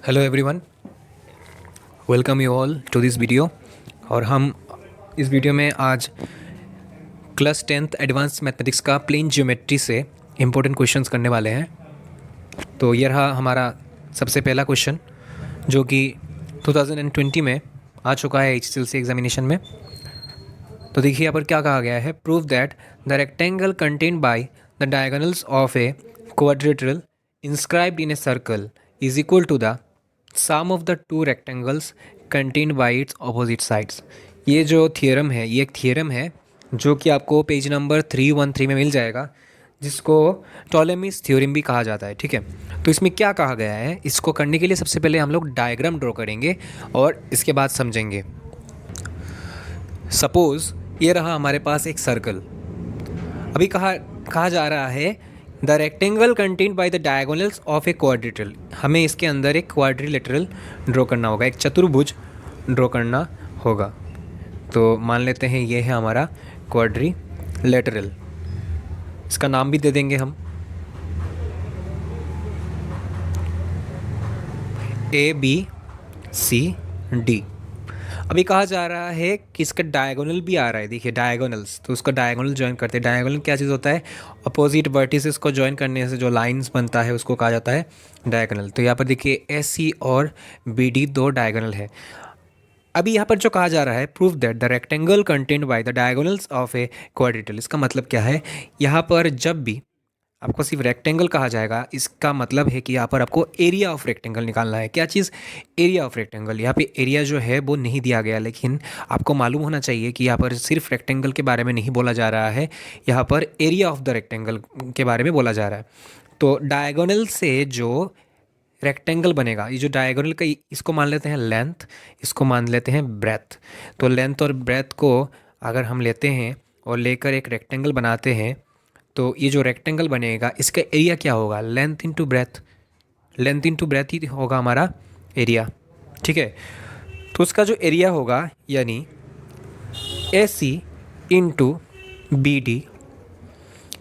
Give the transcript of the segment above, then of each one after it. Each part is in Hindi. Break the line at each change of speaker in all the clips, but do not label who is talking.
Hello everyone, welcome you all to this video. और हम इस वीडियो में आज क्लास 10th एडवांस मैथमेटिक्स का प्लेन ज्योमेट्री से इम्पोर्टेंट क्वेश्चंस करने वाले हैं। तो ये रहा हमारा सबसे पहला क्वेश्चन, जो कि 2020 में आ चुका है HCLC एग्जामिनेशन में। तो देखिए यहाँ पर क्या कहा गया है। Prove that the rectangle contained by the diagonals of a quadrilateral inscribed in a circle is equal to the sum of the two rectangles contained by its opposite sides. ये जो थियरम है, ये एक थियरम है जो कि आपको पेज नंबर 313 में मिल जाएगा, जिसको टॉलेमीज थ्योरम भी कहा जाता है। ठीक है, तो इसमें क्या कहा गया है, इसको करने के लिए सबसे पहले हम लोग डायग्राम ड्रॉ करेंगे और इसके बाद समझेंगे। सपोज़ ये रहा हमारे पास एक सर्कल। अभी कहा कहा जा रहा है the rectangle contained by the diagonals of a quadrilateral. हमें इसके अंदर एक क्वाड्रिलेटरल ड्रॉ करना होगा, एक चतुर्भुज ड्रॉ करना होगा। तो मान लेते हैं ये है हमारा क्वाड्रिलेटरल। इसका नाम भी दे देंगे हम ABCD। अभी कहा जा रहा है कि इसका डायगोनल भी आ रहा है। देखिए डायगोनल्स, तो उसका डायगोनल ज्वाइन करते हैं। डायगोनल क्या चीज़ होता है? अपोजिट वर्टिसेस को ज्वाइन करने से जो लाइंस बनता है उसको कहा जाता है डायगोनल। तो यहाँ पर देखिए AC और BD दो डायगोनल है। अभी यहाँ पर जो कहा जा रहा है, prove that the rectangle contained by the diagonals of a quadrilateral. इसका मतलब क्या है? यहाँ पर जब भी आपको सिर्फ रेक्टेंगल कहा जाएगा, इसका मतलब है कि यहाँ पर आपको एरिया ऑफ रेक्टेंगल निकालना है। क्या चीज़? Area of rectangle. यहाँ पे एरिया जो है वो नहीं दिया गया, लेकिन आपको मालूम होना चाहिए कि यहाँ पर सिर्फ रेक्टेंगल के बारे में नहीं बोला जा रहा है, यहाँ पर एरिया ऑफ द रेक्टेंगल के बारे में बोला जा रहा है। तो डायगोनल से जो रेक्टेंगल बनेगा, ये जो डायगोनल का, इसको मान लेते हैं लेंथ, इसको मान लेते हैं ब्रेथ। तो लेंथ और ब्रेथ को अगर हम लेते हैं और लेकर एक रेक्टेंगल बनाते हैं, तो ये जो रेक्टेंगल बनेगा इसका एरिया क्या होगा? Length into breadth. Length into breadth ही होगा हमारा एरिया। ठीक है, तो उसका जो एरिया होगा यानी AC इंटू BD,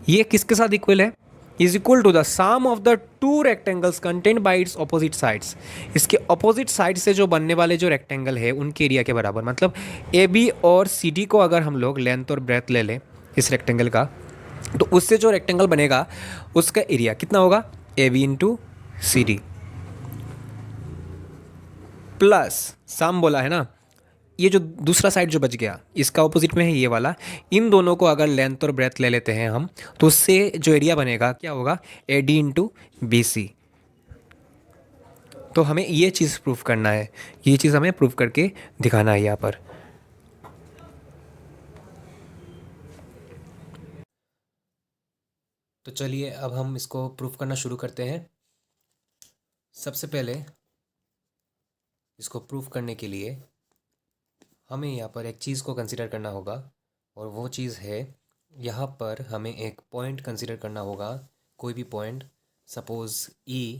ये किसके साथ इक्वल है? Is equal to the sum of the two rectangles contained by its opposite sides. इसके ऑपोजिट साइड से जो बनने वाले जो रेक्टेंगल है उनके एरिया के बराबर। मतलब AB और CD को अगर हम लोग लेंथ और ब्रेथ ले लें इस रेक्टेंगल का, तो उससे जो रेक्टेंगल बनेगा उसका एरिया कितना होगा? AB इंटू CD प्लस सम बोला है ना, ये जो दूसरा साइड जो बच गया इसका ऑपोजिट में है ये वाला। इन दोनों को अगर लेंथ और ब्रेथ ले लेते हैं हम, तो उससे जो एरिया बनेगा क्या होगा? AD into BC। तो हमें ये चीज़ प्रूफ करना है, ये चीज़ हमें प्रूफ करके दिखाना है यहाँ पर। तो चलिए अब हम इसको प्रूफ करना शुरू करते हैं। सबसे पहले इसको प्रूफ करने के लिए हमें यहाँ पर एक चीज़ को कंसिडर करना होगा, और वो चीज़ है, यहाँ पर हमें एक पॉइंट कंसिडर करना होगा, कोई भी पॉइंट। Suppose E।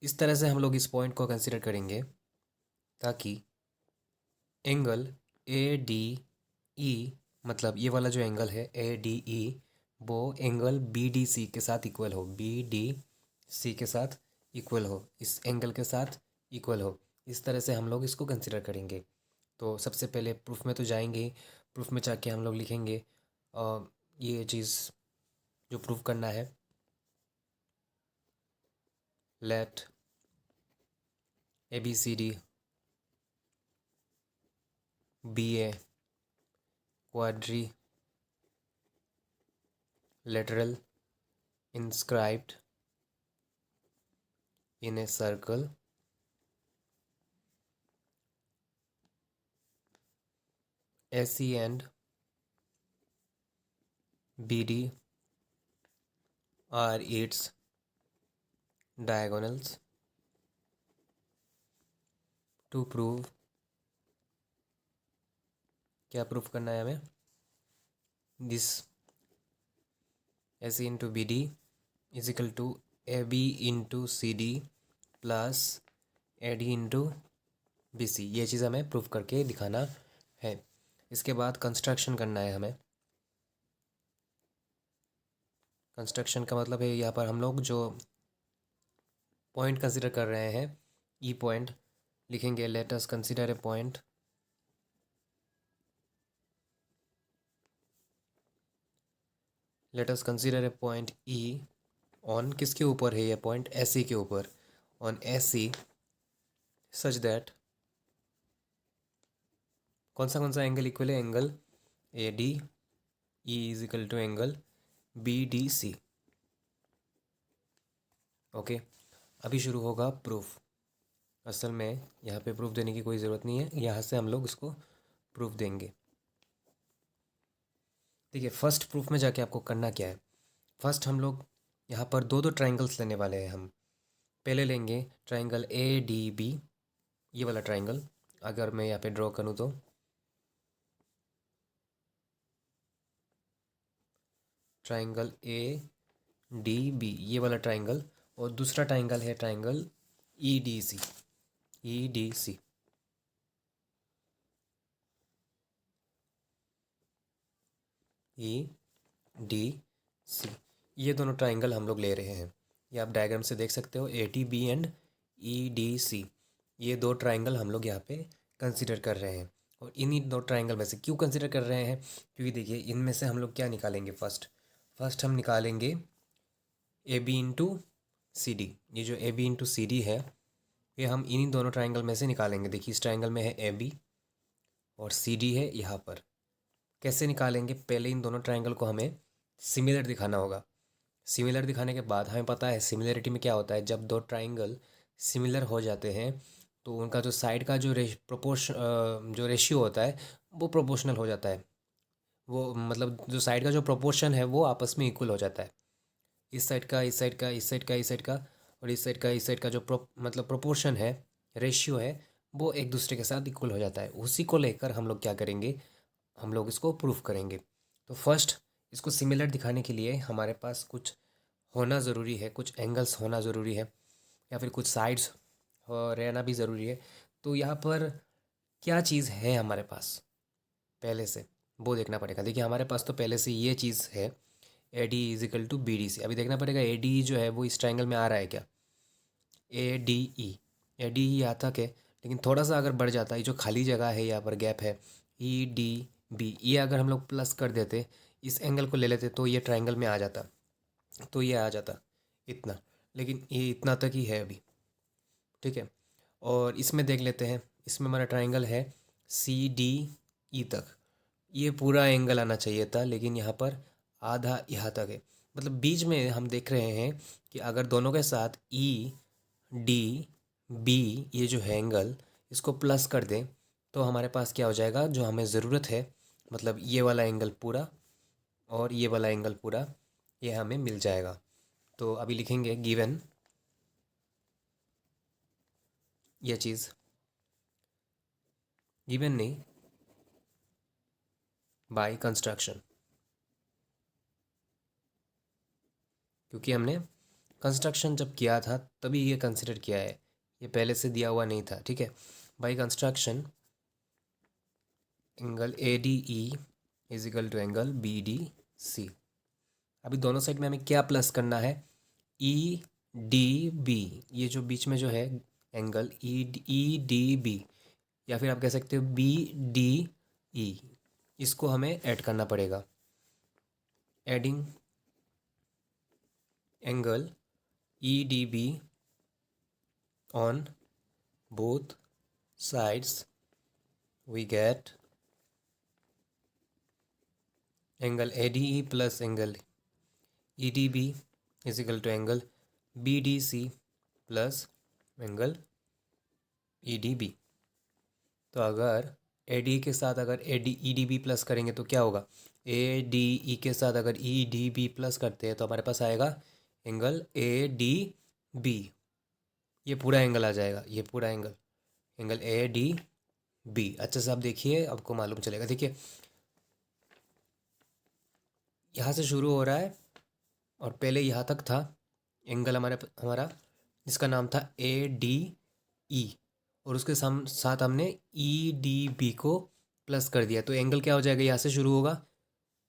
इस तरह से हम लोग इस पॉइंट को कंसिडर करेंगे ताकि एंगल ADE, मतलब ये वाला जो एंगल है ADE, वो एंगल BDC के साथ इक्वल हो, BDC के साथ इक्वल हो, इस एंगल के साथ इक्वल हो। इस तरह से हम लोग इसको कंसिडर करेंगे। तो सबसे पहले प्रूफ में तो जाएंगे ही। प्रूफ में जाके हम लोग लिखेंगे ये चीज़ जो प्रूफ करना है, let ABCD be a quadrilateral inscribed in a circle AC and BD are its diagonals. To prove, क्या प्रूफ करना है हमें? This AC into BD is equal to AB into CD plus AD into BC। ये चीज़ हमें प्रूफ करके दिखाना है। इसके बाद कंस्ट्रक्शन करना है हमें। कंस्ट्रक्शन का मतलब है यहाँ पर हम लोग जो पॉइंट कंसिडर कर रहे हैं ई पॉइंट लिखेंगे, let us consider a point let us consider a point E on, किसके ऊपर है ये पॉइंट, एस सी के ऊपर, on S C such that, कौन सा एंगल इक्वल है, angle A D E is equal to angle B D C. Okay, अभी शुरू होगा प्रूफ। असल में यहाँ पे प्रूफ देने की कोई ज़रूरत नहीं है, यहाँ से हम लोग इसको प्रूफ देंगे। देखिए फर्स्ट प्रूफ में जाके आपको करना क्या है, फर्स्ट हम लोग यहाँ पर दो दो ट्राइंगल्स लेने वाले हैं। हम पहले लेंगे ट्राइंगल ए डी बी, ये वाला ट्राइंगल अगर मैं यहाँ पे ड्रॉ करूँ तो ट्राइंगल ए डी बी, ये वाला ट्राइंगल, और दूसरा ट्राइंगल है triangle E D C, E D C. E D C, ये दोनों ट्राइंगल हम लोग ले रहे हैं। ये आप डायग्राम से देख सकते हो, A T B and E D C, ये दो ट्राइंगल हम लोग यहाँ पे कंसिडर कर रहे हैं। और इन्हीं दो ट्राइंगल में से क्यों कंसिडर कर रहे हैं, क्योंकि देखिए इनमें से हम लोग क्या निकालेंगे, फर्स्ट हम निकालेंगे A B into C D. ये जो A B into C D है, ये हम इन्हीं दोनों ट्राइंगल में से निकालेंगे। देखिए इस ट्राइंगल में है ए बी और सी डी है यहाँ पर। कैसे निकालेंगे, पहले इन दोनों ट्राइंगल को हमें सिमिलर दिखाना होगा। सिमिलर दिखाने के बाद हमें पता है सिमिलरिटी में क्या होता है, जब दो ट्राइंगल सिमिलर हो जाते हैं तो उनका जो साइड का जो जो रेशियो होता है वो प्रोपोर्शनल हो जाता है। वो मतलब जो साइड का जो प्रोपोर्शन है वो आपस में इक्वल हो जाता है। इस साइड का इस साइड का इस साइड का इस साइड का और इस साइड का इस साइड का जो मतलब प्रोपोर्शन है, रेशियो है, वो एक दूसरे के साथ इक्वल हो जाता है। उसी को लेकर हम लोग क्या करेंगे, हम लोग इसको प्रूफ करेंगे। तो फर्स्ट इसको सिमिलर दिखाने के लिए हमारे पास कुछ होना ज़रूरी है, कुछ एंगल्स होना ज़रूरी है, या फिर कुछ साइड्स रहना भी ज़रूरी है। तो यहाँ पर क्या चीज़ है हमारे पास पहले से, वो देखना पड़ेगा। देखिए हमारे पास तो पहले से ये चीज़ है, A D is equal to B D C. अभी देखना पड़ेगा ए डी जो है वो इस ट्राइंगल में आ रहा है क्या, A D E, A D ई आता है, लेकिन थोड़ा सा अगर बढ़ जाता है, ये जो खाली जगह है यहाँ पर गैप है, ई डी बी, ये अगर हम लोग प्लस कर देते, इस एंगल को ले लेते तो ये ट्राइंगल में आ जाता, तो ये आ जाता इतना, लेकिन ये इतना तक ही है अभी। ठीक है, और इसमें देख लेते हैं, इसमें हमारा ट्राइंगल है सी डी ई तक, ये पूरा एंगल आना चाहिए था, लेकिन यहाँ पर आधा यहाँ तक है। मतलब बीच में हम देख रहे हैं कि अगर दोनों के साथ ई डी बी, ये जो है एंगल, इसको प्लस कर दें तो हमारे पास क्या हो जाएगा, जो हमें ज़रूरत है, मतलब ये वाला एंगल पूरा और ये वाला एंगल पूरा, ये हमें मिल जाएगा। तो अभी लिखेंगे गिवन ये चीज़, गिवन नहीं, बाय कंस्ट्रक्शन, क्योंकि हमने कंस्ट्रक्शन जब किया था तभी ये कंसिडर किया है, ये पहले से दिया हुआ नहीं था। ठीक है, by construction angle A D E is equal to angle B D C. अभी दोनों साइड में हमें क्या प्लस करना है, ई डी बी, ये जो बीच में जो है एंगल ई डी बी, या फिर आप कह सकते हो बी डी ई, इसको हमें ऐड करना पड़ेगा। Adding angle E D be on both sides we get angle ADE plus angle EDB is equal to angle BDC plus angle EDB। तो अगर ADE के साथ अगर EDB प्लस करेंगे तो क्या होगा, ADE के साथ अगर EDB प्लस करते हैं तो हमारे पास आएगा एंगल ADB, ये पूरा एंगल आ जाएगा, ये पूरा एंगल एंगल ADB। अच्छा से आप देखिए, आपको मालूम चलेगा। देखिए यहाँ से शुरू हो रहा है और पहले यहाँ तक था एंगल हमारा जिसका नाम था ADE, और उसके साथ हमने EDB को प्लस कर दिया, तो एंगल क्या हो जाएगा, यहाँ से शुरू होगा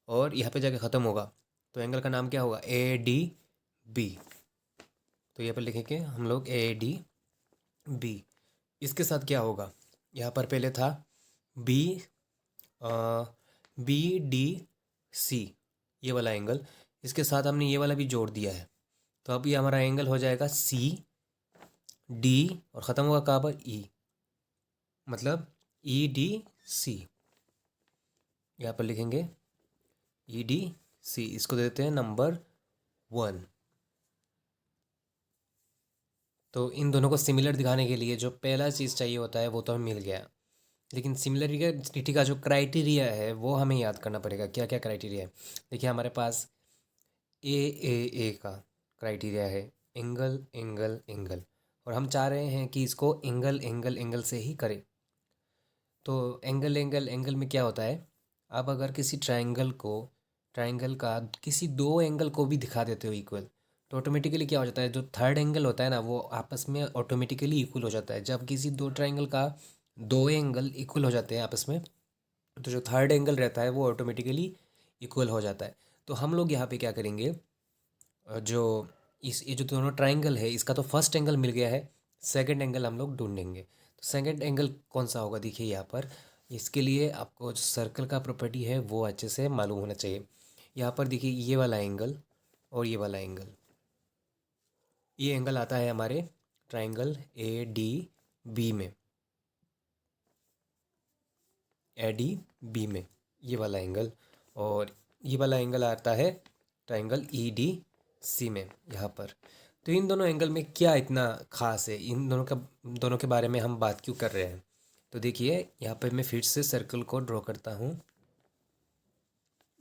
और यहाँ पे जाके ख़त्म होगा, तो एंगल का नाम क्या होगा, ADB। तो यहाँ पर लिखेंगे हम लोग ADB। बी, इसके साथ क्या होगा, यहाँ पर पहले था बी, बी डी सी, ये वाला एंगल, इसके साथ हमने ये वाला भी जोड़ दिया है, तो अब ये हमारा एंगल हो जाएगा सी डी, और ख़त्म होगा कहाँ पर, ई, मतलब ई डी सी, यहाँ पर लिखेंगे ई डी सी, इसको देते हैं नंबर 1। तो इन दोनों को सिमिलर दिखाने के लिए जो पहला चीज़ चाहिए होता है वो तो हमें मिल गया, लेकिन सिमिलरिटी का जो क्राइटेरिया है वो हमें याद करना पड़ेगा। क्या क्या क्राइटेरिया है, देखिए हमारे पास ए का क्राइटेरिया है एंगल एंगल एंगल, और हम चाह रहे हैं कि इसको एंगल एंगल एंगल से ही करें। तो एंगल एंगल एंगल में क्या होता है, आप अगर किसी ट्रायंगल का किसी दो एंगल को भी दिखा देते हो इक्वल, तो ऑटोमेटिकली क्या हो जाता है, जो थर्ड एंगल होता है ना वो आपस में ऑटोमेटिकली इक्वल हो जाता है। जब किसी दो ट्रायंगल का दो एंगल इक्वल हो जाते हैं आपस में, तो जो थर्ड एंगल रहता है वो ऑटोमेटिकली इक्वल हो जाता है। तो हम लोग यहाँ पे क्या करेंगे, जो इस ये जो दोनों ट्रायंगल है इसका तो फर्स्ट एंगल मिल गया है, सेकंड एंगल हम लोग ढूंढेंगे। तो सेकंड एंगल कौन सा होगा, देखिए यहाँ पर, इसके लिए आपको जो सर्कल का प्रॉपर्टी है वो अच्छे से मालूम होना चाहिए। यहाँ पर देखिए ये वाला एंगल और ये वाला एंगल, ये एंगल आता है हमारे ट्रायंगल ए डी बी में, ए डी बी में ये वाला एंगल, और ये वाला एंगल आता है ट्रायंगल ई डी सी में यहाँ पर। तो इन दोनों एंगल में क्या इतना खास है, इन दोनों के बारे में हम बात क्यों कर रहे हैं। तो देखिए यहाँ पर मैं फिर से सर्कल को ड्रॉ करता हूँ,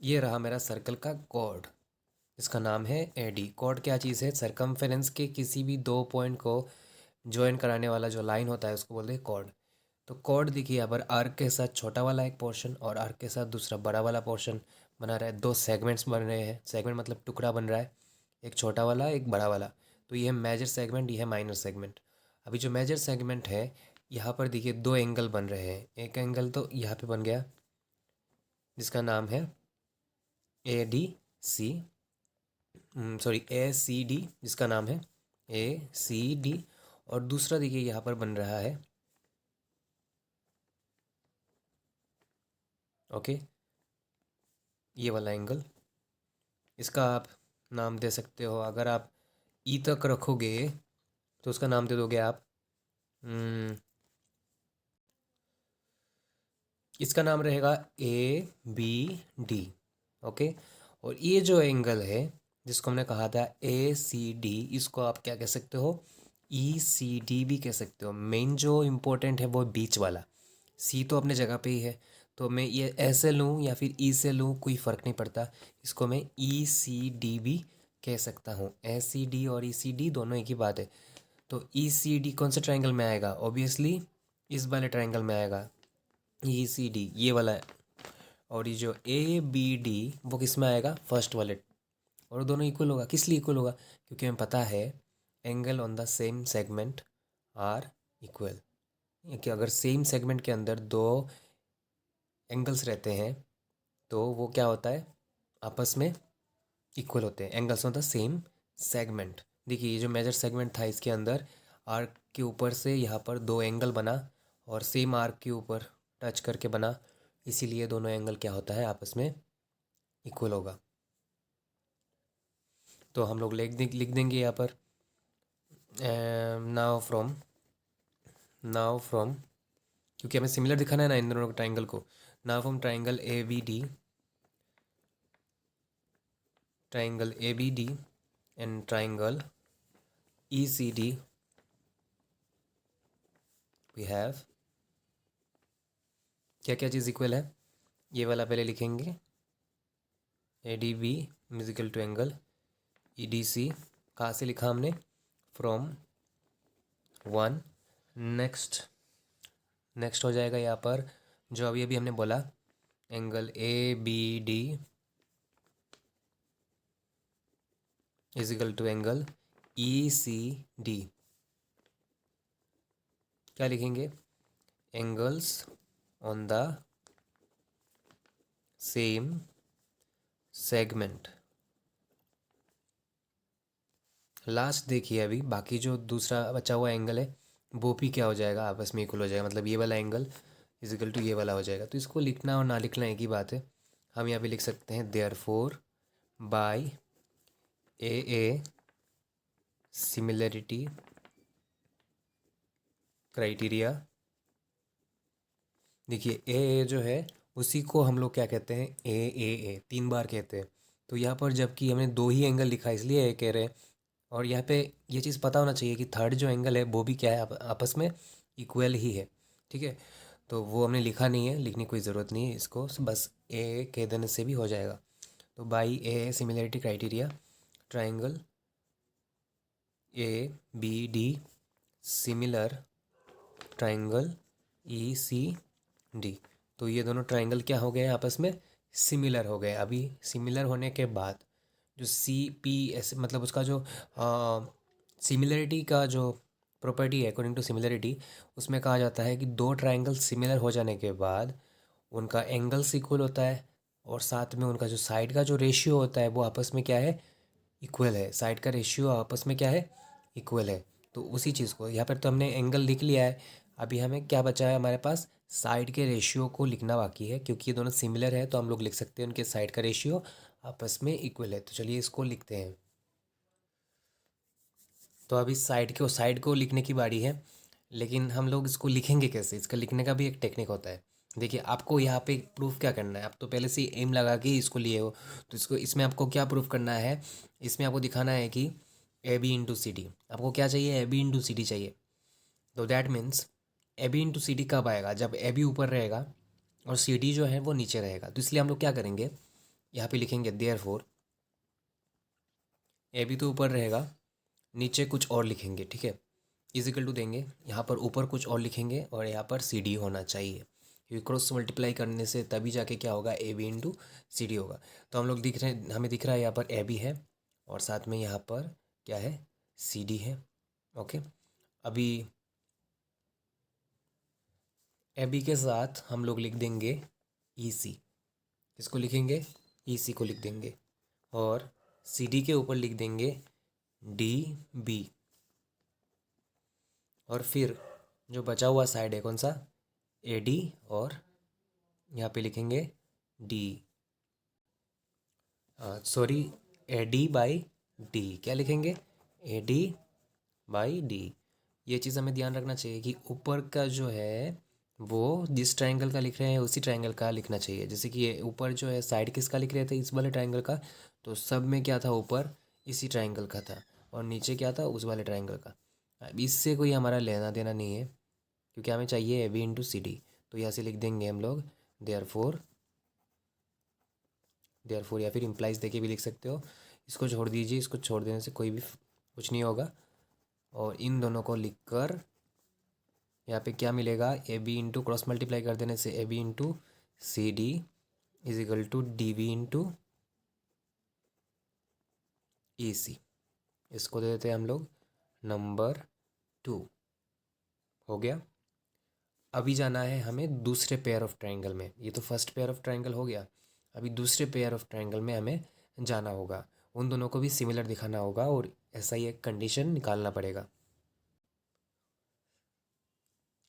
ये रहा मेरा सर्कल का कॉर्ड, इसका नाम है ए डी। कॉर्ड क्या चीज़ है, सरकमफेरेंस के किसी भी दो पॉइंट को ज्वाइन कराने वाला जो लाइन होता है उसको बोलते हैं कॉर्ड। तो कॉर्ड देखिए यहाँ पर आर्क के साथ छोटा वाला एक पोर्शन और आर्क के साथ दूसरा बड़ा वाला पोर्शन बना रहा है, दो सेगमेंट्स बन रहे हैं, सेगमेंट मतलब टुकड़ा बन रहा है, एक छोटा वाला एक बड़ा वाला। तो ये है मेजर सेगमेंट, ये है माइनर सेगमेंट। अभी जो मेजर सेगमेंट है यहाँ पर देखिए दो एंगल बन रहे हैं, एक एंगल तो यहाँ पे बन गया जिसका नाम है A D C, sorry A C D, जिसका नाम है ए सी डी, और दूसरा देखिए यहाँ पर बन रहा है, ओके, ये वाला एंगल, इसका आप नाम दे सकते हो, अगर आप ई तक रखोगे तो उसका नाम दे दोगे आप, इसका नाम रहेगा ए बी डी, ओके। और ये जो एंगल है जिसको हमने कहा था ए सी डी, इसको आप क्या कह सकते हो, ई सी डी भी कह सकते हो। मेन जो इम्पोर्टेंट है वो बीच वाला, सी तो अपने जगह पे ही है, तो मैं ये ऐसे लूँ या फिर ई से लूँ कोई फ़र्क नहीं पड़ता, इसको मैं ई सी डी भी कह सकता हूँ। ए सी डी और ई सी डी दोनों एक ही बात है। तो ई सी डी कौन से ट्रायंगल में आएगा, ऑब्वियसली इस वाले ट्रायंगल में आएगा, ई सी डी ये वाला है। और ये जो ए बी डी वो किस में आएगा, फर्स्ट वाले। और दोनों इक्वल होगा, किस लिए इक्वल होगा, क्योंकि हमें पता है angle on the same segment are equal, कि अगर सेम सेगमेंट के अंदर दो एंगल्स रहते हैं तो वो क्या होता है, आपस में इक्वल होते हैं, angles on the same segment. देखिए ये जो मेजर सेगमेंट था इसके अंदर आर्क के ऊपर से यहाँ पर दो एंगल बना और सेम आर्क के ऊपर टच करके बना, इसीलिए दोनों एंगल क्या होता है, आपस में इक्वल होगा। तो हम लोग लिख देंगे यहाँ पर, नाउ फ्रॉम, क्योंकि हमें सिमिलर दिखाना है ना इन दोनों ट्राइंगल को, now from triangle A B D and triangle E C D we have, क्या क्या चीज़ इक्वल है, ये वाला पहले लिखेंगे, A D B is equal to angle E D C, कहाँ से लिखा हमने, फ्रॉम 1। नेक्स्ट हो जाएगा यहाँ पर जो अभी अभी हमने बोला, angle A B D is equal to angle E C D, क्या लिखेंगे, angles on the same segment. Last देखिए अभी बाकी जो दूसरा बचा हुआ एंगल है वो भी क्या हो जाएगा, आपस में इक्वल हो जाएगा, मतलब ये वाला एंगल इजिकल टू ये वाला हो जाएगा। तो इसको लिखना और ना लिखना एक ही बात है। हम यहाँ पे लिख सकते हैं therefore by A similarity criteria. देखिए ए जो है उसी को हम लोग क्या कहते हैं, ए 3 बार कहते हैं। तो यहाँ पर जबकि हमने 2 ही एंगल लिखा है इसलिए ए कह रहे हैं। और यहाँ पे ये चीज़ पता होना चाहिए कि थर्ड जो एंगल है वो भी क्या है, आपस में इक्वल ही है। ठीक है, तो वो हमने लिखा नहीं है, लिखने की कोई ज़रूरत नहीं है इसको, बस ए कह देने से भी हो जाएगा। तो by A similarity criteria triangle A B D similar triangle E C D. तो ये दोनों ट्राइंगल क्या हो गए आपस में, सिमिलर हो गए। अभी सिमिलर होने के बाद जो सी पी एस मतलब उसका जो सिमिलरिटी का जो प्रॉपर्टी है अकॉर्डिंग टू सिमिलरिटी, उसमें कहा जाता है कि 2 ट्राइंगल सिमिलर हो जाने के बाद उनका एंगल्स इक्वल होता है, और साथ में उनका जो साइड का जो रेशियो होता है वो आपस में क्या है, इक्वल है। साइड का रेशियो आपस में क्या है, इक्वल है। तो उसी चीज़ को यहाँ पर तो हमने एंगल लिख लिया है। अभी हमें क्या बचा है, हमारे पास साइड के रेशियो को लिखना बाकी है। क्योंकि ये दोनों सिमिलर है तो हम लोग लिख सकते हैं उनके साइड का रेशियो आपस में इक्वल है। तो चलिए इसको लिखते हैं। तो अभी साइड को लिखने की बारी है। लेकिन हम लोग इसको लिखेंगे कैसे, इसका लिखने का भी एक टेक्निक होता है। देखिए आपको यहाँ पे प्रूफ क्या करना है, आप तो पहले से ही एम लगा के ही इसको लिए हो। तो इसको इसमें आपको क्या प्रूफ करना है, इसमें आपको दिखाना है कि A B into C D. आपको क्या चाहिए, A B into C D चाहिए। तो that means A B into C D कब आएगा, जब ए बी ऊपर रहेगा और सी डी जो है वो नीचे रहेगा। तो इसलिए हम लोग क्या करेंगे, यहाँ पे लिखेंगे देयर फोर ए बी तो ऊपर रहेगा, नीचे कुछ और लिखेंगे। ठीक है, इजिकल टू देंगे, यहाँ पर ऊपर कुछ और लिखेंगे और यहाँ पर सी डी होना चाहिए। क्योंकि क्रॉस मल्टीप्लाई करने से तभी जाके क्या होगा, A B into C D होगा। तो हम लोग दिख रहे हैं, हमें दिख रहा है यहाँ पर ए बी है और साथ में यहाँ पर क्या है, सी डी है। ओके, अभी ए बी के साथ हम लोग लिख देंगे ई सी। किसको लिखेंगे, ई सी को लिख देंगे। और सी डी के ऊपर लिख देंगे डी बी। और फिर जो बचा हुआ साइड है कौन सा, ए डी, और यहाँ पे लिखेंगे D, sorry, A D by D. क्या लिखेंगे, ए डी बाई डी। ये चीज़ हमें ध्यान रखना चाहिए कि ऊपर का जो है वो जिस ट्रायंगल का लिख रहे हैं उसी ट्रायंगल का लिखना चाहिए। जैसे कि ये ऊपर जो है साइड किसका लिख रहे थे, इस वाले ट्रायंगल का। तो सब में क्या था, ऊपर इसी ट्रायंगल का था और नीचे क्या था, उस वाले ट्रायंगल का। अब इससे कोई हमारा लेना देना नहीं है, क्योंकि हमें चाहिए A B into C D. तो यहाँ से लिख देंगे हम लोग देयर फोर या फिर इम्प्लाइज देके भी लिख सकते हो। इसको छोड़ दीजिए, इसको छोड़ देने से कोई भी कुछ नहीं होगा। और इन दोनों को लिखकर यहाँ पे क्या मिलेगा, A B into cross multiply कर देने से A B into C D is equal to D V into E C. इसको दे देते हैं हम लोग नंबर 2। हो गया। अभी जाना है हमें दूसरे पेयर ऑफ ट्रायंगल में। ये तो फर्स्ट पेयर ऑफ ट्रायंगल हो गया, अभी दूसरे पेयर ऑफ ट्रायंगल में हमें जाना होगा। उन दोनों को भी सिमिलर दिखाना होगा और ऐसा ही एक कंडीशन निकालना पड़ेगा।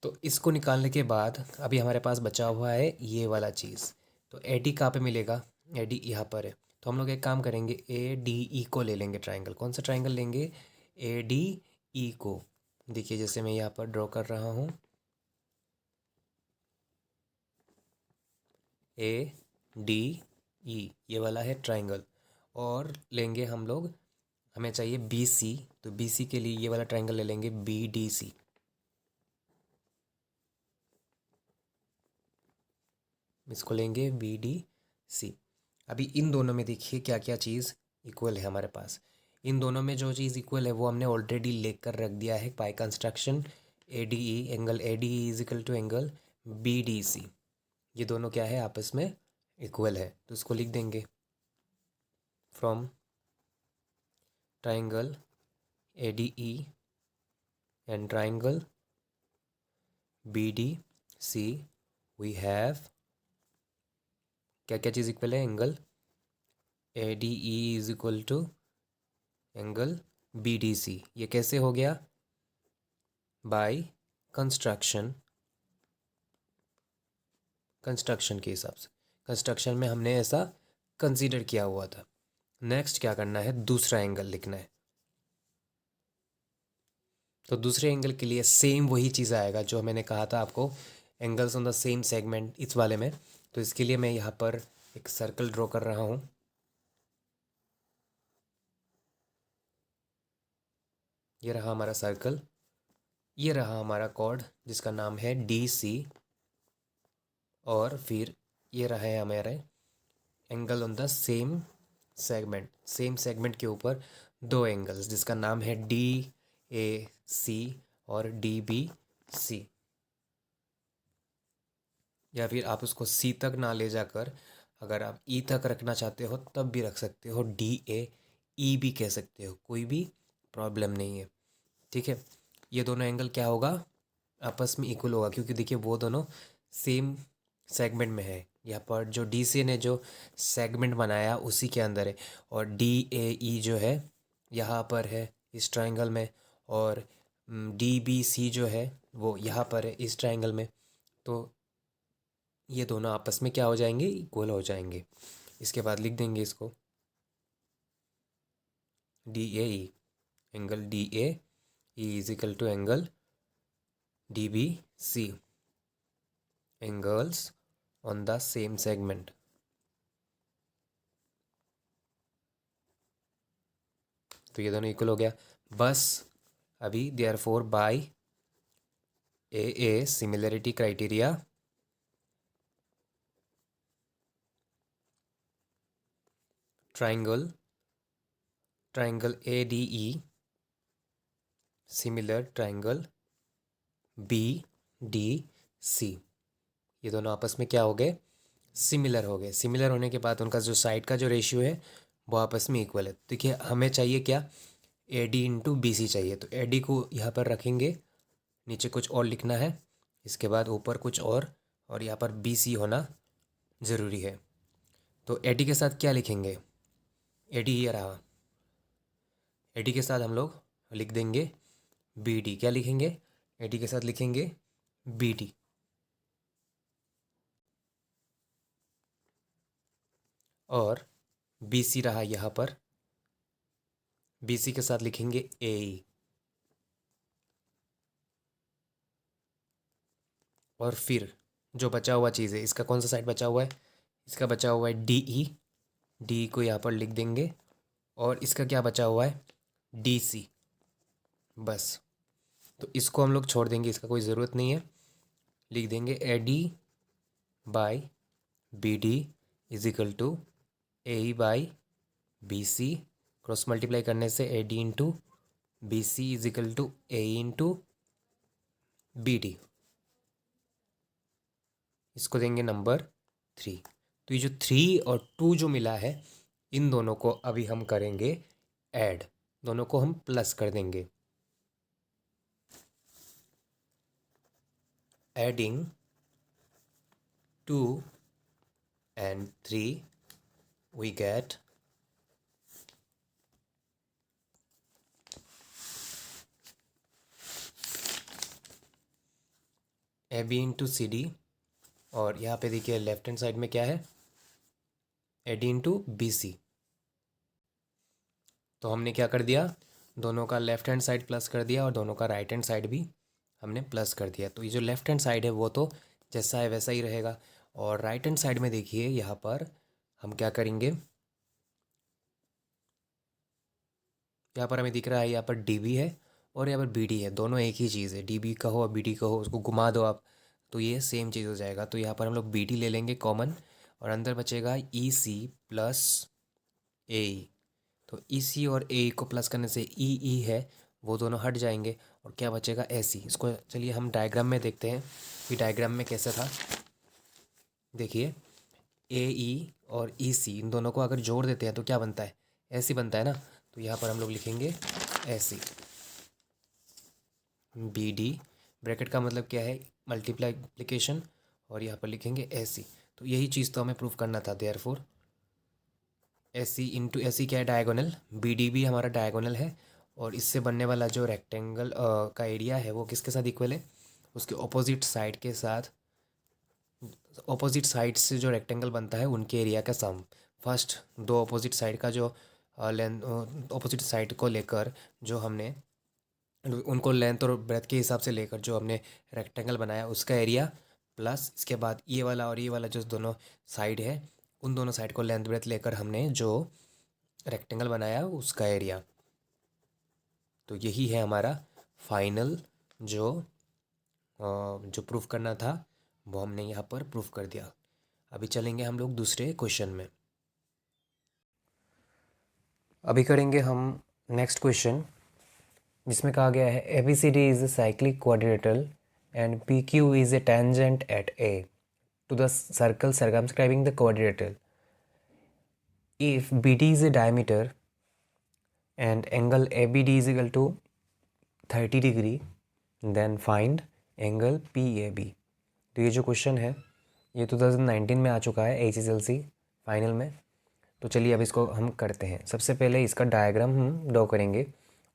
तो इसको निकालने के बाद अभी हमारे पास बचा हुआ है ये वाला चीज़। तो ए डी कहाँ पे मिलेगा, ए डी यहाँ पर है। तो हम लोग एक काम करेंगे, ए डी ई को ले लेंगे ट्रायंगल। कौन सा ट्रायंगल लेंगे, ए डी ई को। देखिए जैसे मैं यहाँ पर ड्रॉ कर रहा हूँ, ए डी ई ये वाला है ट्रायंगल। और लेंगे हम लोग, हमें चाहिए बी सी। तो बी सी के लिए ये वाला ट्रायंगल ले लेंगे, बी डी सी। इसको लेंगे बी डी सी। अभी इन दोनों में देखिए क्या क्या चीज़ इक्वल है हमारे पास। इन दोनों में जो चीज़ इक्वल है वो हमने ऑलरेडी लेकर रख दिया है by construction. A D E, angle A D E is equal to angle B D C. ये दोनों क्या है, आपस में इक्वल है। तो इसको लिख देंगे from triangle A D E and triangle B D C we have क्या क्या चीज़ इक्वल है, angle A D E is equal to angle B D C. ये कैसे हो गया, बाय कंस्ट्रक्शन, कंस्ट्रक्शन के हिसाब से, कंस्ट्रक्शन में हमने ऐसा कंसीडर किया हुआ था। नेक्स्ट क्या करना है, दूसरा एंगल लिखना है। तो दूसरे एंगल के लिए सेम वही चीज़ आएगा जो मैंने कहा था आपको, angles on the same segment इस वाले में। तो इसके लिए मैं यहाँ पर एक सर्कल ड्रॉ कर रहा हूँ। ये रहा हमारा सर्कल, ये रहा हमारा कॉर्ड जिसका नाम है डी सी, और फिर ये रहा है हमारे angle on the same segment, same segment के ऊपर दो एंगल्स जिसका नाम है डी ए सी और डी बी सी। या फिर आप उसको सी तक ना ले जाकर अगर आप ई तक रखना चाहते हो तब भी रख सकते हो, डी ए ई भी कह सकते हो, कोई भी प्रॉब्लम नहीं है। ठीक है, ये दोनों एंगल क्या होगा, आपस में इक्वल होगा, क्योंकि देखिए वो दोनों सेम सेगमेंट में है। यहाँ पर जो डी सी ने जो सेगमेंट बनाया उसी के अंदर है, और डी ए ई जो है यहाँ पर है इस ट्रायंगल में, और डी बी सी जो है वो यहाँ पर है इस ट्रायंगल में। तो ये दोनों आपस में क्या हो जाएंगे, इक्वल हो जाएंगे। इसके बाद लिख देंगे इसको D A E, angle D A E is equal to angle D B C, angles on the same segment. तो ये दोनों इक्वल हो गया। बस अभी therefore by a similarity criteria triangle, triangle A D E similar triangle B D C, ये दोनों आपस में क्या हो गए, सिमिलर हो गए। सिमिलर होने के बाद उनका जो साइड का जो रेशियो है वो आपस में इक्वल है। देखिए हमें चाहिए क्या, A D into B C चाहिए, तो ए डी को यहाँ पर रखेंगे, नीचे कुछ और लिखना है, इसके बाद ऊपर कुछ और यहाँ पर बी सी होना ज़रूरी है। तो ए डी के साथ क्या लिखेंगे, ए डी ये रहा, ए डी के साथ हम लोग लिख देंगे बी डी। क्या लिखेंगे, ए डी के साथ लिखेंगे बी डी, और बी सी रहा यहाँ पर, बी सी के साथ लिखेंगे ए ई, और फिर जो बचा हुआ चीज़ है, इसका कौन सा साइड बचा हुआ है, इसका बचा हुआ है डी ई, डी को यहाँ पर लिख देंगे, और इसका क्या बचा हुआ है, डी सी। बस, तो इसको हम लोग छोड़ देंगे, इसका कोई ज़रूरत नहीं है, लिख देंगे A D by B D is equal to A E by B C, cross multiply करने से A D into B C is equal to A into B D. इसको देंगे नंबर 3। तो ये जो 3 और 2 जो मिला है, इन दोनों को अभी हम करेंगे ऐड, दोनों को हम प्लस कर देंगे। Adding 2 and 3 we get A B into C D, और यहाँ पे देखिए लेफ्ट हैंड साइड में क्या है, A D into B C. तो हमने क्या कर दिया, दोनों का लेफ्ट हैंड साइड प्लस कर दिया और दोनों का राइट हैंड साइड भी हमने प्लस कर दिया। तो ये जो लेफ्ट हैंड साइड है वो तो जैसा है वैसा ही रहेगा, और राइट हैंड साइड में देखिए यहाँ पर हम क्या करेंगे, यहाँ पर हमें दिख रहा है यहाँ पर डी बी है और यहाँ पर बी डी है, दोनों एक ही चीज़ है, डी बी कहो और बी डी कहो, उसको घुमा दो आप तो ये सेम चीज़ हो जाएगा। तो यहाँ पर हम लोग बी डी ले लेंगे कॉमन, और अंदर बचेगा ई सी प्लस ए ई। तो ई सी और ए ई को प्लस करने से ई ई है वो दोनों हट जाएंगे, और क्या बचेगा ए सी। इसको चलिए हम डायग्राम में देखते हैं कि डायग्राम में कैसा था। देखिए ए ई और ई सी इन दोनों को अगर जोड़ देते हैं तो क्या बनता है, ऐसी बनता है ना। तो यहाँ पर हम लोग लिखेंगे ऐसी, बी डी ब्रैकेट का मतलब क्या है, मल्टीप्लिकेशन, और यहाँ पर लिखेंगे ऐसी। तो यही चीज़ तो हमें प्रूफ करना था। देयरफॉर ऐसी इंटू ऐसी क्या है, डायगोनल, बी डी भी हमारा डायगोनल है, और इससे बनने वाला जो रेक्टेंगल का एरिया है वो किसके साथ इक्वल है, उसके ऑपोजिट साइड के साथ, ऑपोजिट साइड से जो रेक्टेंगल बनता है उनके एरिया का सम। फर्स्ट दो ऑपोजिट साइड का जो लेंथ, ऑपोजिट साइड को लेकर जो हमने उनको लेंथ और ब्रेथ के हिसाब से लेकर जो हमने रेक्टेंगल बनाया उसका एरिया, प्लस इसके बाद ये वाला और ये वाला जो दोनों साइड है उन दोनों साइड को लेंथ ब्रेथ लेकर हमने जो रेक्टेंगल बनाया उसका एरिया। तो यही है हमारा फाइनल जो प्रूफ करना था वो हमने यहाँ पर प्रूफ कर दिया। अभी चलेंगे हम लोग दूसरे क्वेश्चन में। अभी करेंगे हम नेक्स्ट क्वेश्चन, जिसमें कहा गया है A B C D is a cyclic quadrilateral and P Q is a tangent at A to the circle circumscribing the quadrilateral. If BD is a diameter and angle ABD is equal to 30 degree, then find angle PAB. तो ये जो क्वेश्चन है ये 2019 में आ चुका है HSLC फाइनल में। तो चलिए अब इसको हम करते हैं। सबसे पहले इसका डायग्राम हम ड्रॉ करेंगे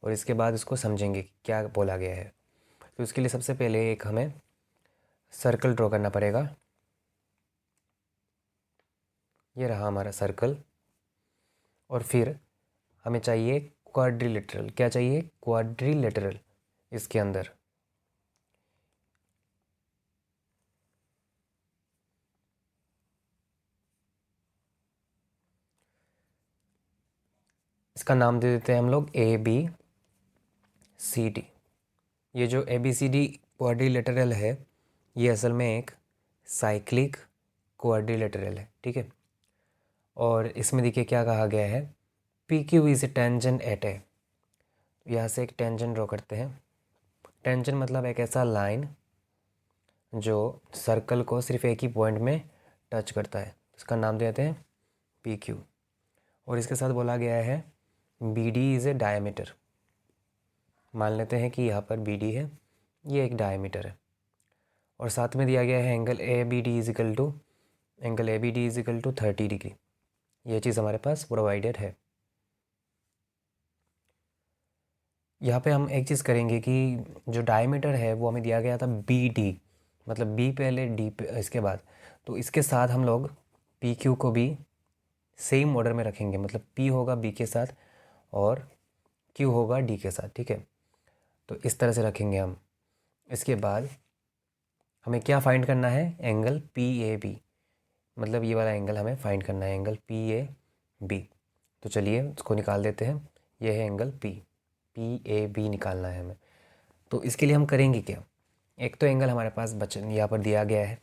और इसके बाद इसको समझेंगे कि क्या बोला गया है। तो इसके लिए सबसे पहले एक हमें सर्कल ड्रॉ करना पड़ेगा। ये रहा हमारा सर्कल। और फिर हमें चाहिए क्वाड्रिलेटरल। क्या चाहिए? क्वाड्रिलेटरल। इसके अंदर इसका नाम दे देते हैं हम लोग ABCD। ये जो ABCD क्वाड्रिलेटरल है ये असल में एक साइक्लिक क्वाड्रिलेटरल है, ठीक है। और इसमें देखिए क्या कहा गया है, PQ is a tangent at A. यहाँ से एक टेंजेंट ड्रॉ करते हैं। टेंजेंट मतलब एक ऐसा लाइन जो सर्कल को सिर्फ एक ही पॉइंट में टच करता है, इसका नाम देते हैं PQ। और इसके साथ बोला गया है BD इज़ ए डायमीटर। मान लेते हैं कि यहाँ पर BD है, ये एक डायमीटर है। और साथ में दिया गया है angle ABD is equal to 30 degree. ये चीज़ हमारे पास प्रोवाइडेड है। यहाँ पे हम एक चीज़ करेंगे कि जो डायमीटर है वो हमें दिया गया था BD, मतलब B पहले D इसके बाद। तो इसके साथ हम लोग PQ को भी सेम ऑर्डर में रखेंगे, मतलब P होगा B के साथ और Q होगा D के साथ, ठीक है। तो इस तरह से रखेंगे हम। इसके बाद हमें क्या फाइंड करना है? एंगल PAB, मतलब ये वाला एंगल हमें फाइंड करना है, एंगल PAB। तो चलिए उसको निकाल देते हैं। ये है एंगल PAB निकालना है हमें। तो इसके लिए हम करेंगे क्या, एक तो एंगल हमारे पास यहाँ पर दिया गया है।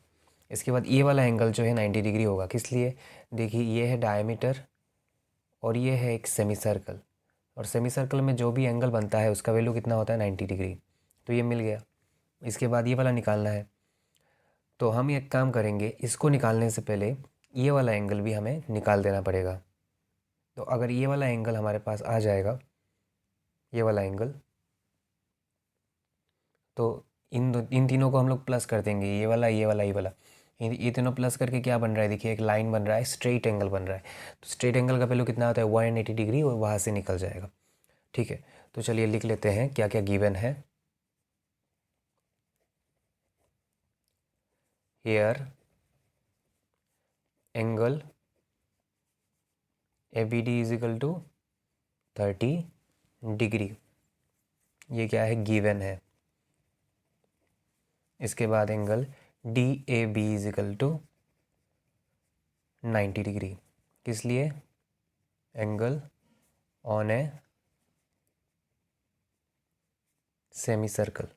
इसके बाद ये वाला एंगल जो है 90 डिग्री होगा। किस लिए? देखिए ये है डायमीटर और ये है एक सेमी सर्कल, और सेमी सर्कल में जो भी एंगल बनता है उसका वैल्यू कितना होता है? 90 डिग्री। तो ये मिल गया। इसके बाद ये वाला निकालना है। तो हम एक काम करेंगे, इसको निकालने से पहले ये वाला एंगल भी हमें निकाल देना पड़ेगा। तो अगर ये वाला एंगल हमारे पास आ जाएगा, ये वाला एंगल, तो इन तीनों को हम लोग प्लस कर देंगे, ये वाला ये वाला ये वाला। ये तीनों प्लस करके क्या बन रहा है? देखिए एक लाइन बन रहा है, स्ट्रेट एंगल बन रहा है। तो स्ट्रेट एंगल का वैल्यू कितना होता है? 180 डिग्री, और वहाँ से निकल जाएगा, ठीक है। तो चलिए लिख लेते हैं क्या क्या गिवन है। Here angle ABD is equal to 30 degree, ये क्या है? गिवन है। इसके बाद angle DAB is equal to 90 degree. किस लिए? Angle on a semi circle.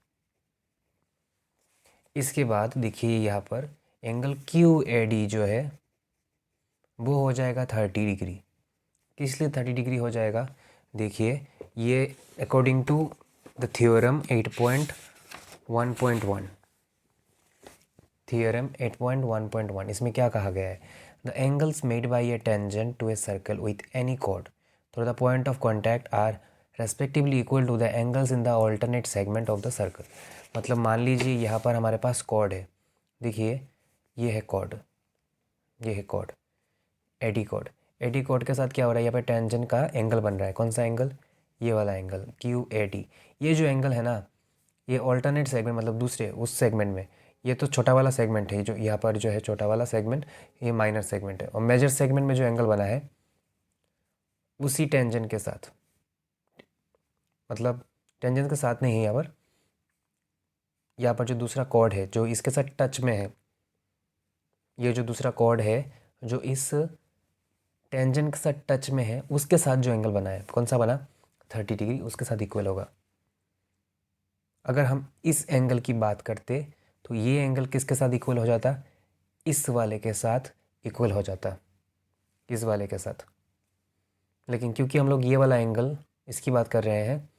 इसके बाद देखिए यहाँ पर एंगल QAD जो है वो हो जाएगा 30 डिग्री। किस लिए 30 डिग्री हो जाएगा? देखिए ये according to the theorem 8.1.1, theorem 8.1.1 इसमें क्या कहा गया है? The angles made by a tangent to a circle with any chord through the point of contact are respectively equal to the angles in the alternate segment of the circle. मतलब मान लीजिए यहाँ पर हमारे पास कॉर्ड है, देखिए ये है कॉर्ड, ये है chord, A D chord. A D chord के साथ क्या हो रहा है? यहाँ पर टेंजेंट का एंगल बन रहा है। कौन सा एंगल? ये वाला एंगल QAD, ये जो एंगल है ना, ये ऑल्टरनेट सेगमेंट मतलब दूसरे उस सेगमेंट में, ये तो छोटा वाला सेगमेंट है, जो यहाँ पर जो है छोटा वाला सेगमेंट, ये माइनर सेगमेंट है, और मेजर सेगमेंट में जो एंगल बना है उसी टेंजेंट के साथ, मतलब टेंजेंट के साथ नहीं, यहाँ पर जो दूसरा कॉर्ड है जो इसके साथ टच में है, ये जो दूसरा कॉर्ड है जो इस टेंजेंट के साथ टच में है, उसके साथ जो एंगल बना है, कौन सा बना, 30 डिग्री, उसके साथ इक्वल होगा। अगर हम इस एंगल की बात करते तो ये एंगल किसके साथ इक्वल हो जाता, इस वाले के साथ इक्वल हो जाता, इस वाले के साथ। लेकिन क्योंकि हम लोग ये वाला एंगल इसकी बात कर रहे हैं,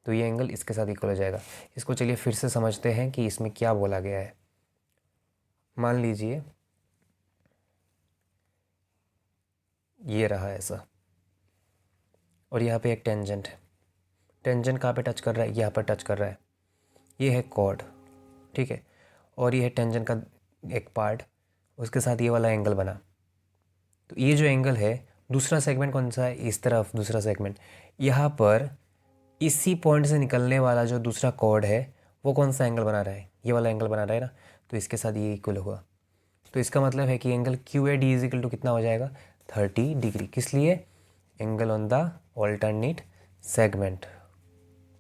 तो ये एंगल इसके साथ इक्वल हो जाएगा। इसको चलिए फिर से समझते हैं कि इसमें क्या बोला गया है। मान लीजिए ये रहा ऐसा, और यहाँ पे एक टेंजेंट है, टेंजेंट कहाँ पे टच कर रहा है, यहाँ पर टच कर रहा है, ये है कॉर्ड, ठीक है, और ये है टेंजेंट का एक पार्ट, उसके साथ ये वाला एंगल बना। तो ये जो एंगल है, दूसरा सेगमेंट कौन सा है, इस तरफ दूसरा सेगमेंट, यहाँ पर इसी पॉइंट से निकलने वाला जो दूसरा कॉर्ड है वो कौन सा एंगल बना रहा है, ये वाला एंगल बना रहा है ना, तो इसके साथ ये इक्वल होगा। तो इसका मतलब है कि angle QAD is equal to कितना हो जाएगा, 30 डिग्री। किस लिए, angle on the alternate segment,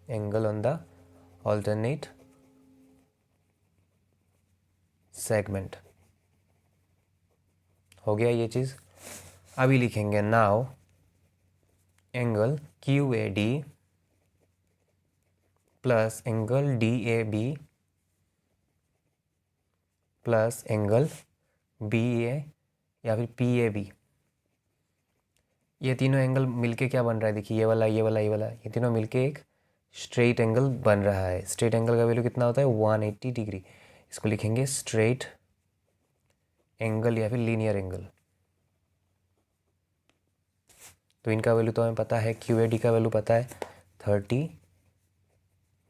angle on the alternate segment. हो गया ये चीज़। अभी लिखेंगे now angle QAD plus angle DAB plus angle BA या फिर PAB, ये तीनों एंगल मिलके क्या बन रहा है, देखिए ये वाला ये वाला ये वाला, ये तीनों मिलके एक स्ट्रेट एंगल बन रहा है। स्ट्रेट एंगल का वैल्यू कितना होता है, 180 डिग्री। इसको लिखेंगे स्ट्रेट एंगल या फिर लीनियर एंगल। तो इनका वैल्यू तो हमें पता है, QAD का वैल्यू पता है 30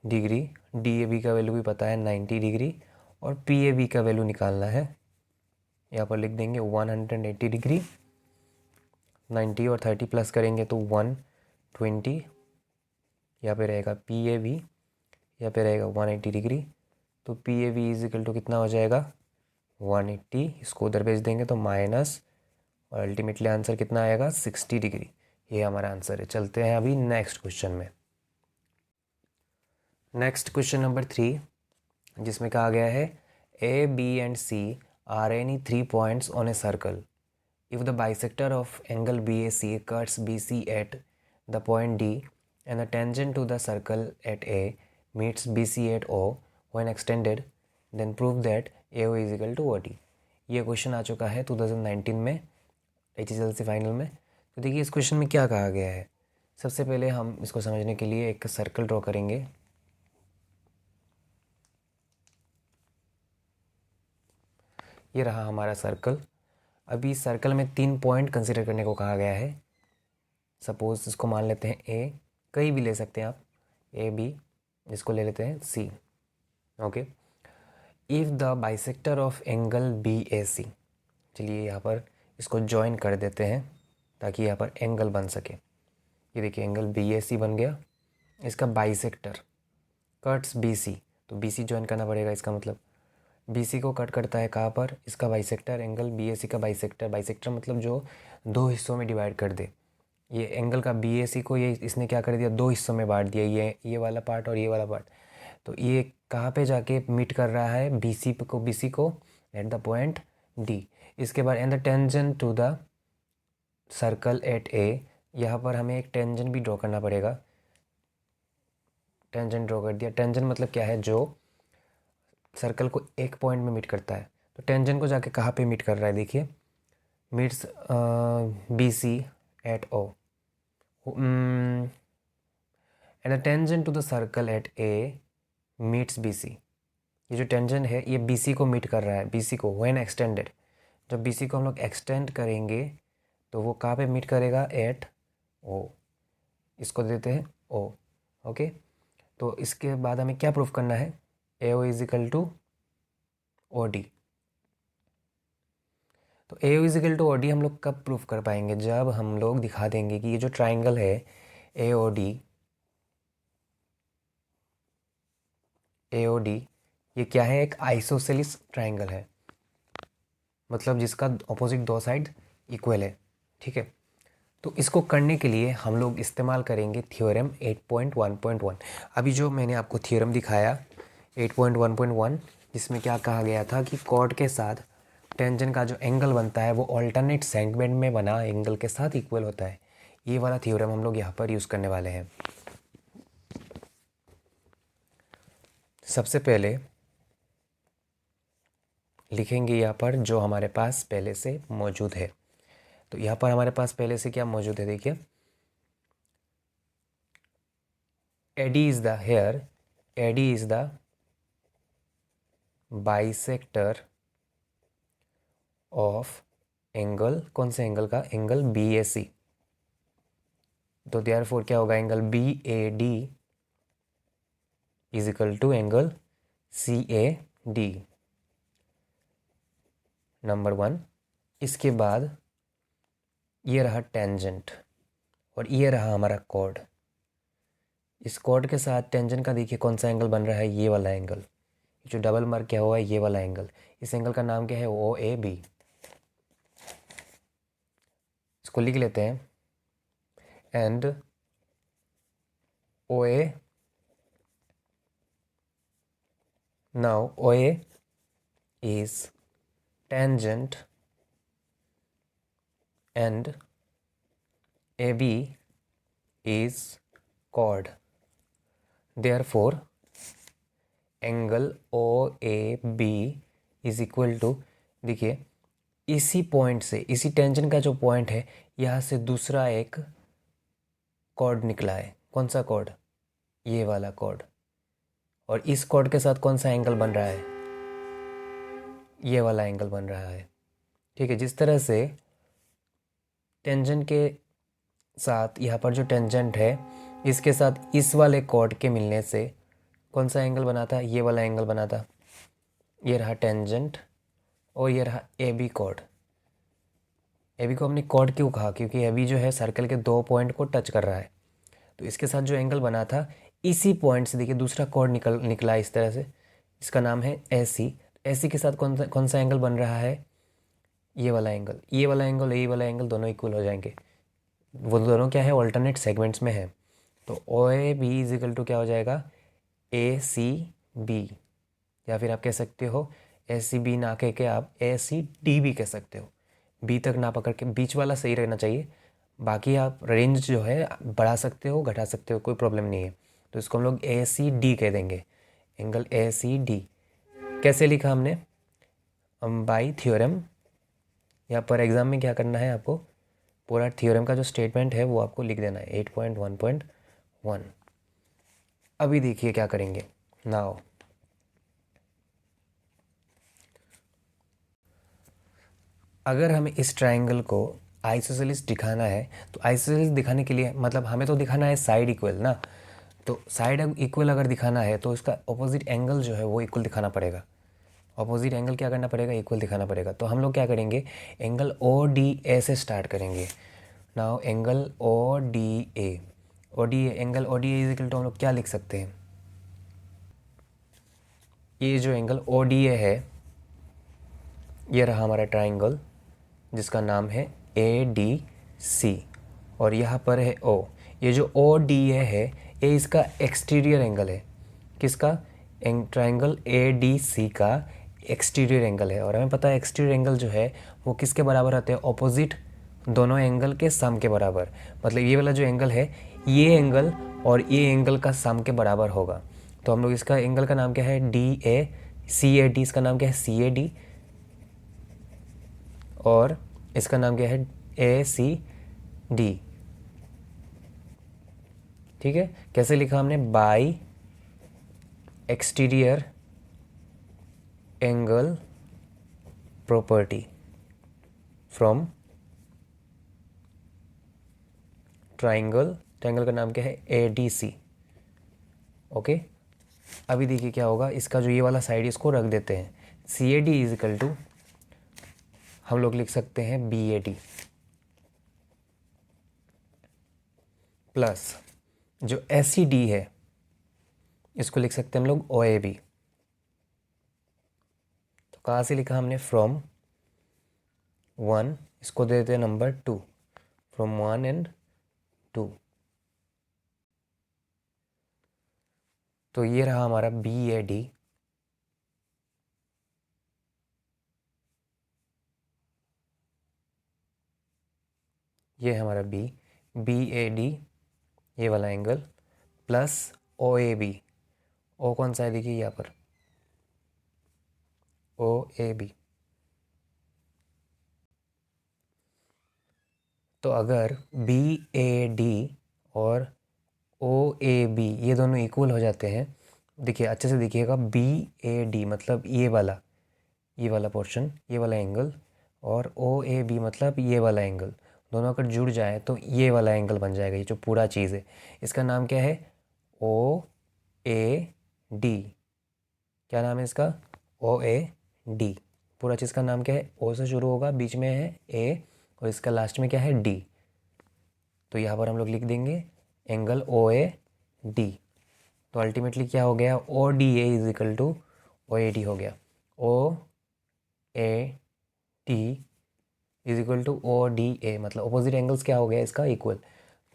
डिग्री, DAB का वैल्यू भी पता है 90 डिग्री, और PAB का वैल्यू निकालना है। यहाँ पर लिख देंगे 180 डिग्री, 90 और 30 प्लस करेंगे तो 120, यहाँ पे रहेगा PAB, यहाँ पे रहेगा 180 डिग्री। तो PAB इज इक्वल टू कितना हो जाएगा, 180, इसको उधर भेज देंगे तो माइनस, और अल्टीमेटली आंसर कितना आएगा, 60 डिग्री। ये हमारा आंसर है। चलते हैं अभी नेक्स्ट क्वेश्चन में। नेक्स्ट क्वेश्चन नंबर 3, जिसमें कहा गया है A, B and C are any 3 points on a circle. If the bisector of angle BAC cuts BC at the point D and the tangent to the circle at A meets BC at O when extended, then prove that AO is equal to OD. ये क्वेश्चन आ चुका है 2019 में HSLC फाइनल में। तो देखिए इस क्वेश्चन में क्या कहा गया है। सबसे पहले हम इसको समझने के लिए एक सर्कल ड्रॉ करेंगे। ये रहा हमारा सर्कल। अभी सर्कल में 3 पॉइंट कंसिडर करने को कहा गया है। सपोज इसको मान लेते हैं A, कहीं भी ले सकते हैं आप, AB, इसको ले लेते हैं C। Okay, if the bisector of angle BAC, चलिए यहाँ पर इसको ज्वाइन कर देते हैं ताकि यहाँ पर एंगल बन सके। ये देखिए एंगल BAC बन गया, इसका बाइसेक्टर कट्स BC, तो BC ज्वाइन करना पड़ेगा। इसका मतलब BC को कट करता है कहाँ पर, इसका बाइसेक्टर, एंगल BAC का बाइसेक्टर। बाइसेक्टर मतलब जो 2 हिस्सों में डिवाइड कर दे। ये एंगल का BAC को ये इसने क्या कर दिया, 2 हिस्सों में बांट दिया, ये वाला पार्ट और ये वाला पार्ट। तो ये कहाँ पे जाके मीट कर रहा है, BC को एट द पॉइंट D। इसके बाद and the tangent to the circle at A, यहाँ पर हमें एक टेंजेंट भी ड्रॉ करना पड़ेगा। टेंजेंट ड्रॉ कर दिया। टेंजेंट मतलब क्या है, जो सर्कल को एक पॉइंट में मीट करता है। तो टेंजेंट को जाके कहाँ पे मीट कर रहा है, देखिए meets BC at O and the tangent to the circle at A meets BC। ये जो टेंजेंट है ये BC को मीट कर रहा है, BC को व्हेन एक्सटेंडेड। जब BC को हम लोग एक्सटेंड करेंगे तो वो कहाँ पे मीट करेगा, एट O। इसको देते हैं O। ओके, तो इसके बाद हमें क्या प्रूफ करना है, AO is equal to OD। तो AO is equal to OD हम लोग कब प्रूफ कर पाएंगे, जब हम लोग दिखा देंगे कि ये जो ट्राइंगल है AOD, AOD ये क्या है, एक आइसोसेलिस ट्राइंगल है, मतलब जिसका ऑपोजिट दो साइड इक्वल है। ठीक है, तो इसको करने के लिए हम लोग इस्तेमाल करेंगे थ्योरम 8.1.1। अभी जो मैंने आपको थ्योरम दिखाया 8.1.1, जिसमें क्या कहा गया था कि कॉर्ड के साथ टेंजेंट का जो एंगल बनता है वो ऑल्टरनेट सेगमेंट में बना एंगल के साथ इक्वल होता है। ये वाला थ्योरम हम लोग यहाँ पर यूज़ करने वाले हैं। सबसे पहले लिखेंगे यहाँ पर जो हमारे पास पहले से मौजूद है। तो यहाँ पर हमारे पास पहले से क्या मौजूद है, देखिए AD is the here, AD is the bisector of angle, कौन से एंगल का, एंगल BAC। तो देयरफॉर क्या होगा, angle BAD is equal to angle CAD, number 1। इसके बाद ये रहा टेंजेंट और ये रहा हमारा कॉर्ड। इस कॉर्ड के साथ टेंजेंट का देखिए कौन सा एंगल बन रहा है, ये वाला एंगल, जो डबल मार्क क्या हुआ है, ये वाला एंगल। इस एंगल का नाम क्या है, OAB। इसको लिख लेते हैं, and OA, now OA is tangent and AB is chord. Therefore, angle OAB is equal to, देखिए इसी पॉइंट से, इसी टेंजेंट का जो पॉइंट है, यहाँ से दूसरा एक कॉर्ड निकला है। कौन सा कॉर्ड, ये वाला कॉर्ड। और इस कॉर्ड के साथ कौन सा एंगल बन रहा है, ये वाला एंगल बन रहा है। ठीक है, जिस तरह से टेंजेंट के साथ यहाँ पर जो टेंजेंट है, इसके साथ इस वाले कॉर्ड के मिलने से कौन सा एंगल बना था, ये वाला एंगल बना था। ये रहा टेंजेंट और ये रहा AB कॉर्ड। AB को हमने कॉर्ड क्यों कहा, क्योंकि AB जो है सर्कल के दो पॉइंट को टच कर रहा है। तो इसके साथ जो एंगल बना था, इसी पॉइंट से देखिए दूसरा कॉर्ड निकला इस तरह से, इसका नाम है AC। AC के साथ कौन सा एंगल बन रहा है, ये वाला एंगल। ये वाला एंगल, ये वाला एंगल दोनों इक्वल हो जाएंगे। वो दोनों क्या है, ऑल्टरनेट सेगमेंट्स में है। तो OAB इज इक्वल टू क्या हो जाएगा, ACB, या फिर आप कह सकते हो ACB ना कह के आप ACD भी कह सकते हो। B तक ना पकड़ के, बीच वाला सही रहना चाहिए। बाकी आप रेंज जो है बढ़ा सकते हो, घटा सकते हो, कोई प्रॉब्लम नहीं है। तो इसको हम लोग ACD कह देंगे, एंगल ACD। कैसे लिखा हमने, बाई थ्योरम। यहाँ पर एग्ज़ाम में क्या करना है आपको, पूरा थ्योरम का जो स्टेटमेंट है वो आपको लिख देना है 8.1.1। अभी देखिए क्या करेंगे नाउ। अगर हमें इस ट्राइंगल को आइसोसेलिस दिखाना है, तो आइसोसेलिस दिखाने के लिए मतलब हमें तो दिखाना है साइड इक्वल ना। तो साइड इक्वल अगर दिखाना है तो इसका ऑपोजिट एंगल जो है वो इक्वल दिखाना पड़ेगा। ऑपोजिट एंगल क्या करना पड़ेगा, इक्वल दिखाना पड़ेगा। तो हम लोग क्या करेंगे, एंगल ODA से स्टार्ट करेंगे। Now angle ODA angle ODA is equal to हम लोग क्या लिख सकते हैं, ये जो एंगल ODA है, ये रहा हमारा ट्राइंगल जिसका नाम है ADC, और यहाँ पर है O। ये जो ODA है, ये इसका एक्सटीरियर एंगल है। किसका, ट्राइंगल ADC का एक्सटीरियर एंगल है। और हमें पता है एक्सटीरियर एंगल जो है वो किसके बराबर आते हैं, ऑपोजिट दोनों एंगल के सम के बराबर। मतलब ये वाला जो एंगल है, ये एंगल और ये एंगल का सम के बराबर होगा। तो हम लोग इसका एंगल का नाम क्या है, CAD, इसका नाम क्या है CAD, और इसका नाम क्या है ACD। ठीक है, कैसे लिखा हमने, by exterior angle property from triangle का नाम क्या है ADC। ओके, अभी देखिए क्या होगा, इसका जो ये वाला साइड इसको रख देते हैं। CAD इज इक्वल टू हम लोग लिख सकते हैं BAD प्लस जो ACD है इसको लिख सकते हैं हम लोग OAB। कहाँ से लिखा हमने, फ्रॉम 1, इसको दे देते हैं नंबर 2, फ्रॉम 1 एंड 2। तो ये रहा हमारा BAD। ये है हमारा BAD, ये वाला एंगल, प्लस OAB। ओ कौन सा है देखिए यहाँ पर, OAB। तो अगर BAD और OAB ये दोनों इक्वल हो जाते हैं, देखिए अच्छे से देखिएगा, BAD मतलब ये वाला पोर्शन, ये वाला एंगल, और OAB मतलब ये वाला एंगल, दोनों अगर जुड़ जाए तो ये वाला एंगल बन जाएगा। ये जो पूरा चीज़ है इसका नाम क्या है, OAD। क्या नाम है इसका, OAD। पूरा चीज़ का नाम क्या है, O से शुरू होगा, बीच में है A, और इसका लास्ट में क्या है, D। तो यहाँ पर हम लोग लिख देंगे एंगल OAD। तो अल्टीमेटली क्या हो गया, ODA is equal to OAD हो गया। OAD is equal to ODA, मतलब अपोजिट एंगल्स क्या हो गया इसका, इक्वल।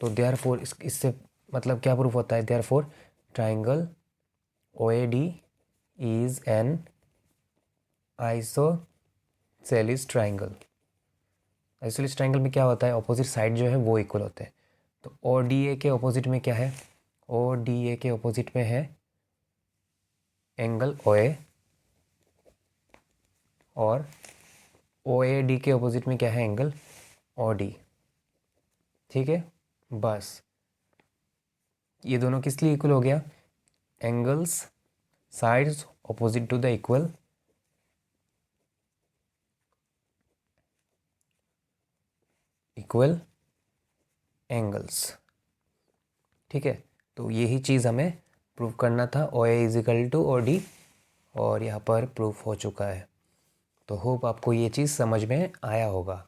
तो देयर फोर इससे मतलब क्या प्रूफ होता है, therefore triangle OAD is an isosceles triangle. Isosceles triangle में क्या होता है, अपोजिट साइड जो है वो इक्वल होते हैं। तो ODA के अपोजिट में क्या है, ODA के अपोजिट में है एंगल OA, और OAD के अपोजिट में क्या है, एंगल OD। ठीक है, बस ये दोनों किस लिए इक्वल हो गया, angles sides opposite to the equal angles. ठीक है, तो यही चीज़ हमें प्रूव करना था, OA is equal to OD, और यहाँ पर प्रूफ हो चुका है। तो होप आपको ये चीज़ समझ में आया होगा।